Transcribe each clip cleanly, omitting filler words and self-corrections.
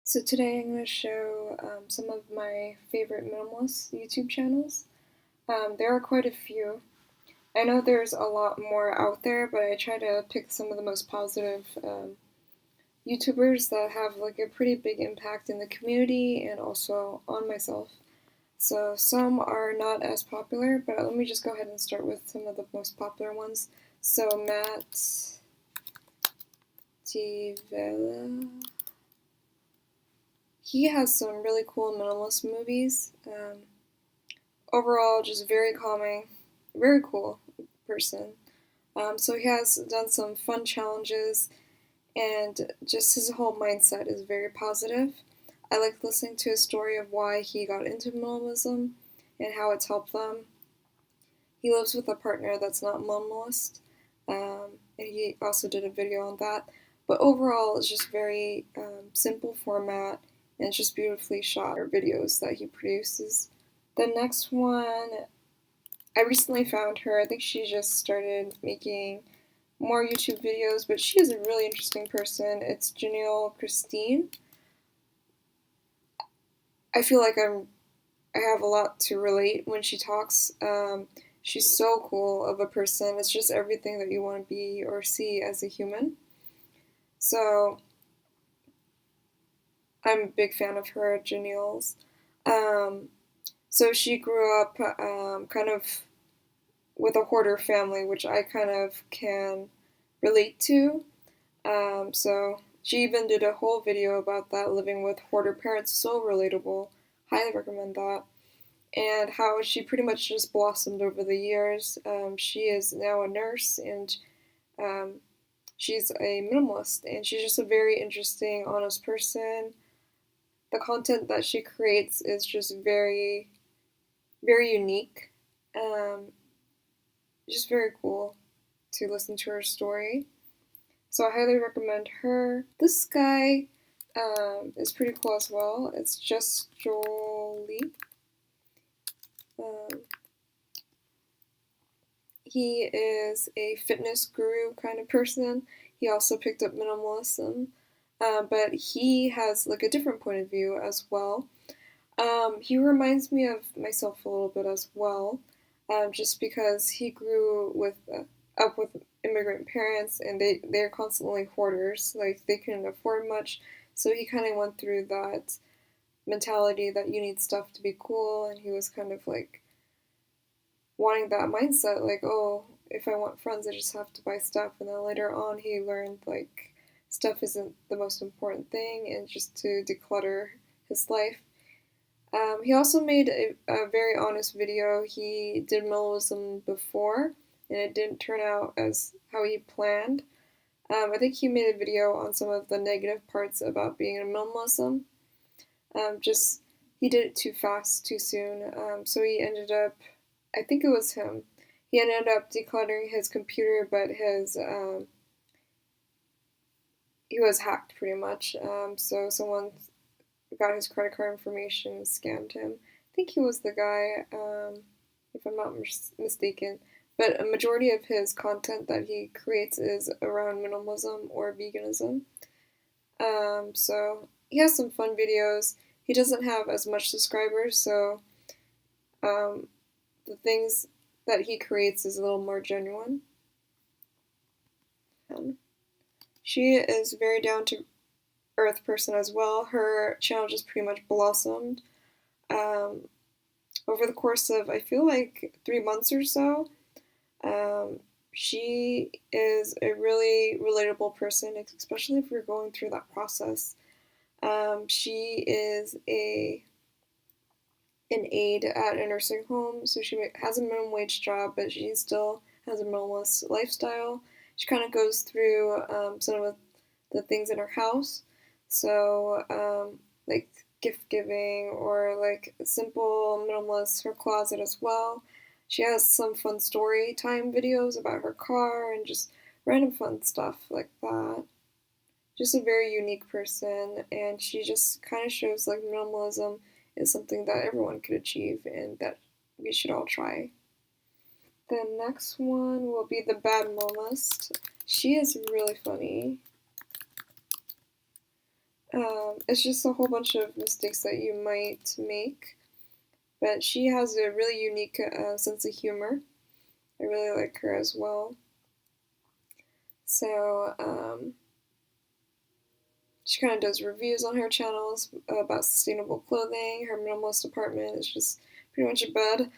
So today I'm going to show some of my favorite minimalist YouTube channels. There are quite a few. I know there's a lot more out there, but I try to pick some of the most positive YouTubers that have like a pretty big impact in the community and also on myself. So some are not as popular, but let me just go ahead and start with some of the most popular ones. So Matt DeVella. He has some really cool minimalist movies. Overall, just very calming, very cool person. So he has done some fun challenges, and just his whole mindset is very positive. I like listening to his story of why he got into minimalism and how it's helped them. He lives with a partner that's not minimalist, and he also did a video on that. But overall, it's just very simple format, and it's just beautifully shot videos that he produces. The next one, I recently found her. I think she just started making more YouTube videos, but she is a really interesting person. It's Janell Kristen. I feel like I have a lot to relate when she talks. She's so cool of a person. It's just everything that you want to be or see as a human. So I'm a big fan of her, Janell's. So she grew up kind of with a hoarder family, which I kind of can relate to. So she even did a whole video about that, living with hoarder parents. So relatable. Highly recommend that. And how she pretty much just blossomed over the years. She is now a nurse, and she's a minimalist, and she's just a very interesting, honest person. The content that she creates is just very, very unique. Just very cool to listen to her story. So I highly recommend her. This guy is pretty cool as well. It's JustJoeLee. He is a fitness guru kind of person. He also picked up minimalism, but he has like a different point of view as well. He reminds me of myself a little bit as well, just because he grew up with immigrant parents, and they're constantly hoarders. Like they couldn't afford much, so he kind of went through that mentality that you need stuff to be cool, and he was kind of like wanting that mindset, like, oh, if I want friends, I just have to buy stuff. And then later on, he learned like stuff isn't the most important thing, and just to declutter his life. He also made a very honest video. He did minimalism before, and it didn't turn out as how he planned. I think he made a video on some of the negative parts about being in minimalism. Just he did it too fast, too soon. So he ended up, I think it was him. He ended up decluttering his computer, but he was hacked pretty much. So someone got his credit card information and scammed him. I think he was the guy, if I'm not mistaken. But a majority of his content that he creates is around minimalism or veganism. So he has some fun videos. He doesn't have as much subscribers, so the things that he creates is a little more genuine. She is very down to earth person as well. Her channel just pretty much blossomed over the course of, I feel like, 3 months or so. She is a really relatable person, especially if you're going through that process. She is an aide at a nursing home, so she has a minimum wage job, but she still has a minimalist lifestyle. She kind of goes through some of the things in her house, so like gift giving or like simple minimalist, her closet as well. She has some fun story time videos about her car and just random fun stuff like that. Just a very unique person, and she just kind of shows like minimalism is something that everyone could achieve and that we should all try. The next one will be the Bad Minimalist. She is really funny. It's just a whole bunch of mistakes that you might make, but she has a really unique sense of humor. I really like her as well. So, she kind of does reviews on her channels about sustainable clothing. Her minimalist apartment is just pretty much a bed.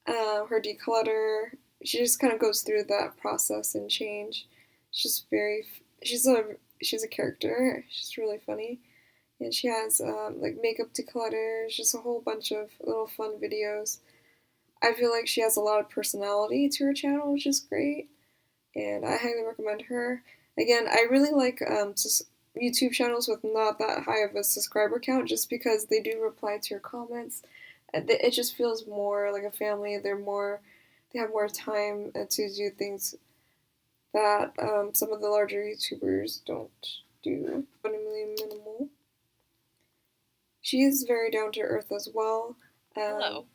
Her declutter, she just kind of goes through that process and change. She's she's a character. She's really funny, and she has like makeup declutters, just a whole bunch of little fun videos. I feel like she has a lot of personality to her channel, which is great, and I highly recommend her. Again, I really like YouTube channels with not that high of a subscriber count, just because they do reply to your comments. It just feels more like a family. They have more time to do things that some of the larger YouTubers don't do. Fundamentally minimal. She is very down to earth as well. Hello.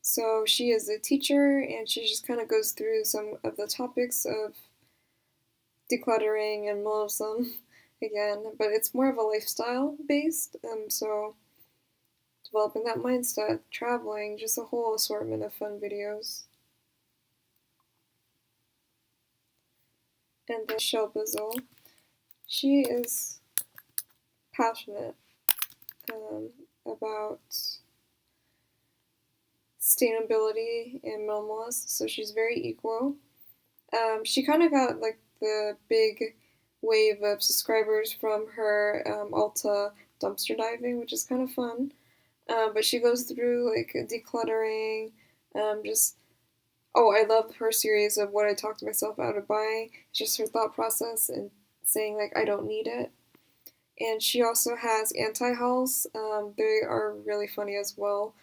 So she is a teacher, and she just kind of goes through some of the topics of decluttering and minimalism again, but it's more of a lifestyle based. So developing that mindset, traveling, just a whole assortment of fun videos. And then Shelbizlee, she is passionate about sustainability and minimalist, so she's very equal. She kind of got like the big wave of subscribers from her Ulta dumpster diving, which is kind of fun. But she goes through like decluttering, just I love her series of what I talked myself out of buying. It's just her thought process and saying like I don't need it. And she also has anti-hauls. They are really funny as well.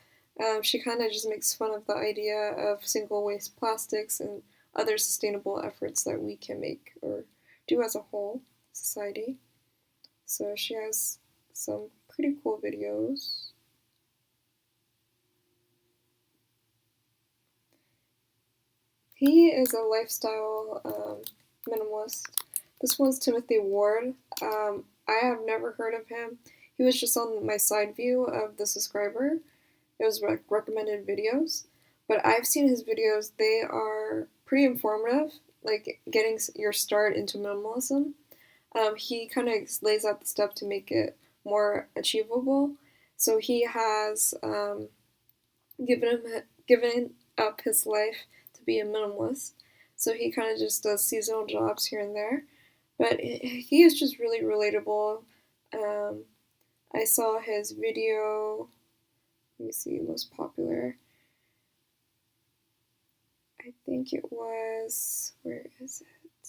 She kind of just makes fun of the idea of single-use plastics and other sustainable efforts that we can make or do as a whole society. So she has some pretty cool videos. He is a lifestyle minimalist. This one's Timothy Ward. I have never heard of him. He was just on my side view of the subscriber. It was like recommended videos. But I've seen his videos. They are pretty informative, like getting your start into minimalism. He kind of lays out the step to make it more achievable. So he has given up his life to be a minimalist. So he kind of just does seasonal jobs here and there. But he is just really relatable. I saw his video. Let me see, most popular. I think it was, where is it?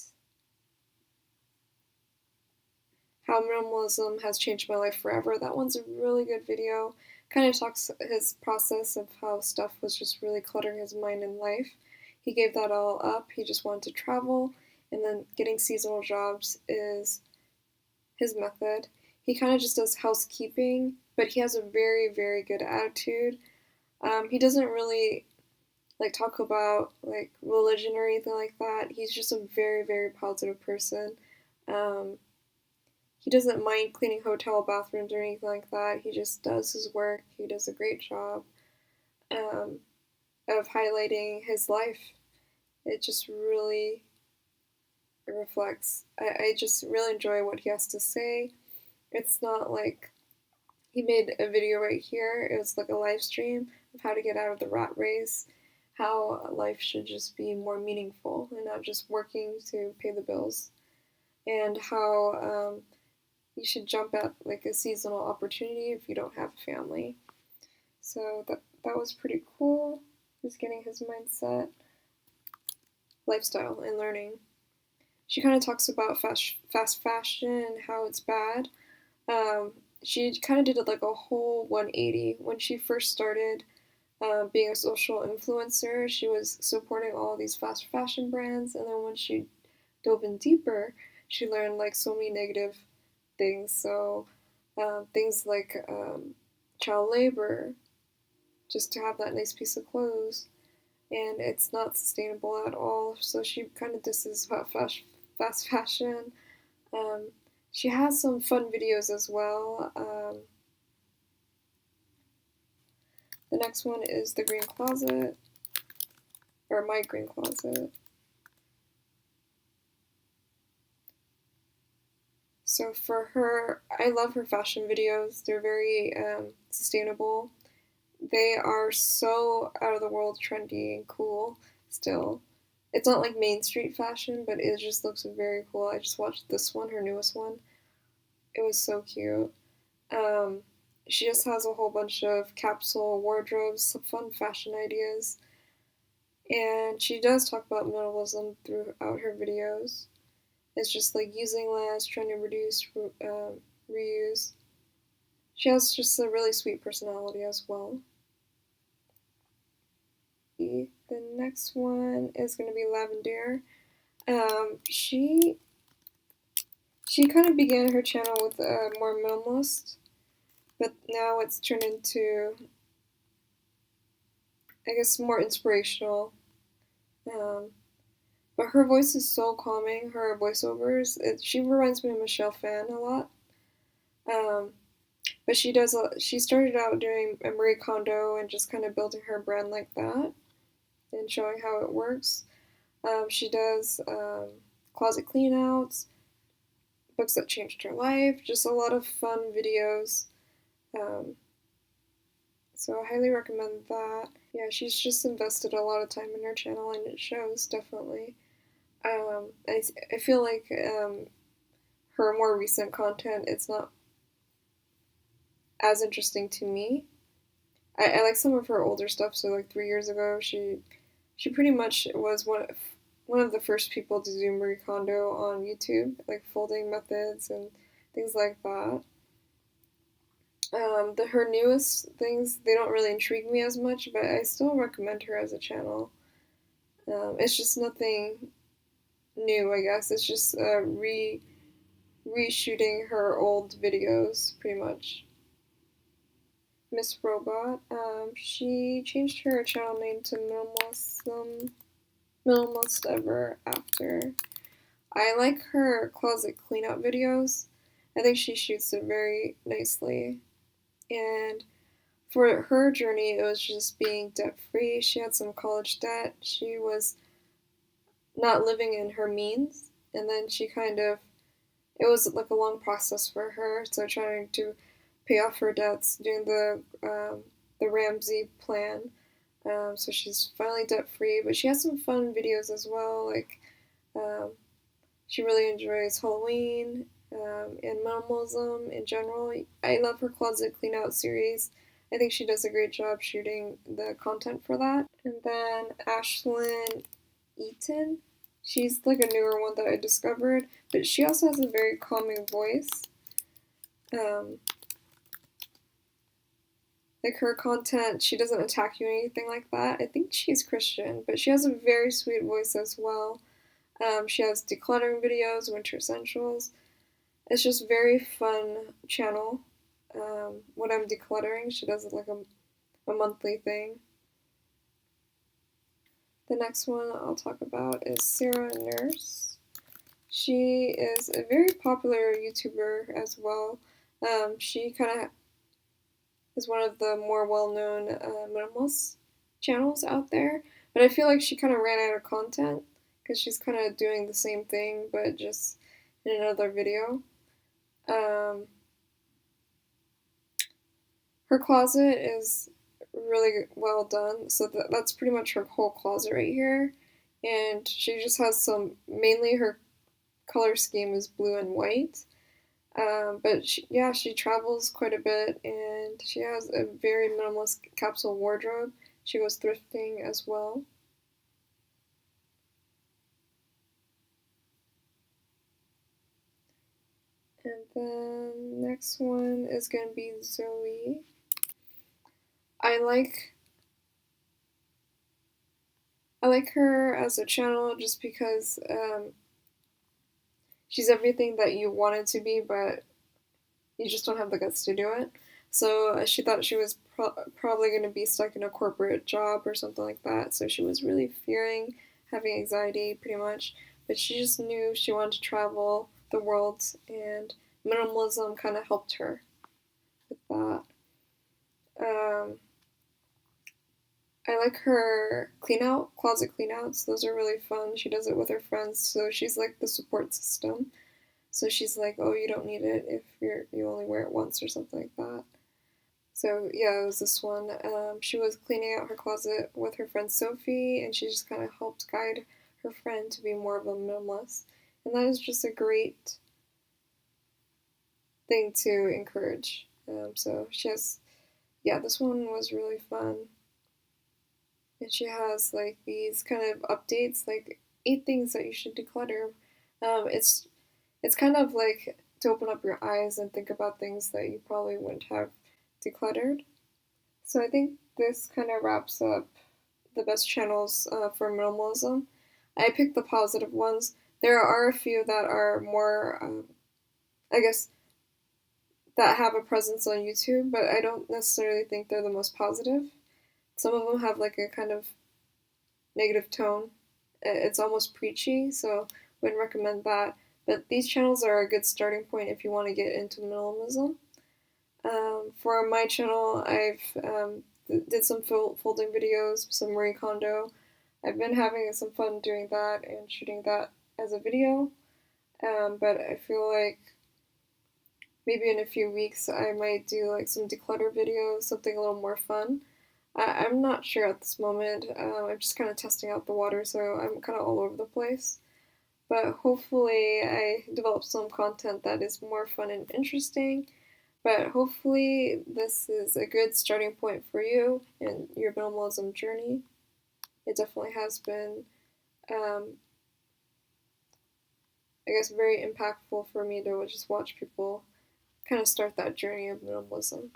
How Minimalism Has Changed My Life Forever. That one's a really good video. Kind of talks his process of how stuff was just really cluttering his mind and life. He gave that all up. He just wanted to travel, and then getting seasonal jobs is his method. He kind of just does housekeeping, but he has a very, very good attitude. He doesn't really like talk about like religion or anything like that. He's just a very, very positive person. He doesn't mind cleaning hotel bathrooms or anything like that. He just does his work. He does a great job um, of highlighting his life. It just really reflects. I just really enjoy what he has to say. It's not like he made a video right here. It was like a live stream of how to get out of the rat race, how life should just be more meaningful and not just working to pay the bills, and how you should jump at like a seasonal opportunity if you don't have a family. So that was pretty cool. Just getting his mindset, lifestyle, and learning. She kind of talks about fast fashion and how it's bad. She kind of did like a whole 180 when she first started being a social influencer. She was supporting all these fast fashion brands, and then when she dove in deeper, she learned like so many negative things. So things like child labor, just to have that nice piece of clothes, and it's not sustainable at all. So she kind of disses about fast fashion. Um, She has some fun videos as well. The next one is the green closet, or my green closet. So for her, I love her fashion videos. They're very sustainable. They are so out of the world trendy and cool still. It's not like Main Street fashion, but it just looks very cool. I just watched this one, her newest one. It was so cute. Um, she just has a whole bunch of capsule wardrobes, some fun fashion ideas, and she does talk about minimalism throughout her videos. It's just like using less, trying to reduce, reuse. She has just a really sweet personality as well. The next one is going to be Lavendaire. She kind of began her channel with more minimalist, but now it's turned into, I guess, more inspirational. But her voice is so calming. Her voiceovers, she reminds me of Michelle Phan a lot. But she started out doing a Marie Kondo and just kind of building her brand like that and showing how it works. She does closet cleanouts, books that changed her life, just a lot of fun videos. So I highly recommend that. Yeah, she's just invested a lot of time in her channel and it shows, definitely. I feel like her more recent content, it's not as interesting to me. I like some of her older stuff, so like 3 years ago, she pretty much was one of the first people to do Marie Kondo on YouTube, like folding methods and things like that. Her newest things, they don't really intrigue me as much, but I still recommend her as a channel. It's just nothing new, I guess. It's just reshooting her old videos, pretty much. Miss Robot, she changed her channel name to Minimalist Ever After. I like her closet cleanup videos. I think she shoots it very nicely. And for her journey, it was just being debt-free. She had some college debt. She was not living in her means. And then it was like a long process for her. So trying to pay off her debts, doing the Ramsey plan. So she's finally debt-free. But she has some fun videos as well. Like, she really enjoys Halloween and minimalism in general. I love her closet clean out series. I think she does a great job shooting the content for that. And then Ashlynne Eaton. She's like a newer one that I discovered, but she also has a very calming voice. Like her content, she doesn't attack you or anything like that. I think she's Christian, but she has a very sweet voice as well. She has decluttering videos, winter essentials. It's just very fun channel. When I'm decluttering, she does it like a monthly thing. The next one I'll talk about is Sarah Nourse. She is a very popular YouTuber as well. She kind of is one of the more well-known minimalist channels out there, but I feel like she kind of ran out of content because she's kind of doing the same thing but just in another video. Her closet is really well done, so that's pretty much her whole closet right here, and she just has mainly her color scheme is blue and white. But she travels quite a bit, and she has a very minimalist capsule wardrobe. She goes thrifting as well. And then next one is going to be Zoey. I like her as a channel just because she's everything that you wanted to be, but you just don't have the guts to do it. So she thought she was probably going to be stuck in a corporate job or something like that. So she was really fearing, having anxiety pretty much. But she just knew she wanted to travel, the world, and minimalism kind of helped her with that. I like her closet clean outs. Those are really fun. She does it with her friends, so she's like the support system. So she's like, oh, you don't need it if you only wear it once or something like that. So yeah, it was this one. She was cleaning out her closet with her friend Sophie, and she just kind of helped guide her friend to be more of a minimalist. And that is just a great thing to encourage. So she has, yeah, this one was really fun. And she has like these kind of updates, like 8 things that you should declutter. It's kind of like to open up your eyes and think about things that you probably wouldn't have decluttered. So I think this kind of wraps up the best channels for minimalism. I picked the positive ones. There are a few that are more, I guess, that have a presence on YouTube, but I don't necessarily think they're the most positive. Some of them have like a kind of negative tone. It's almost preachy, so wouldn't recommend that. But these channels are a good starting point if you want to get into minimalism. For my channel, I've did some folding videos, some Marie Kondo. I've been having some fun doing that and shooting that as a video. But I feel like maybe in a few weeks I might do like some declutter videos, something a little more fun. I'm not sure at this moment. I'm just kind of testing out the water, so I'm kind of all over the place. But hopefully I develop some content that is more fun and interesting. But hopefully this is a good starting point for you in your minimalism journey. It definitely has been, I guess, very impactful for me to just watch people kind of start that journey of minimalism.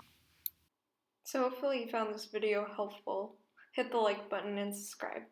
So hopefully you found this video helpful. Hit the like button and subscribe.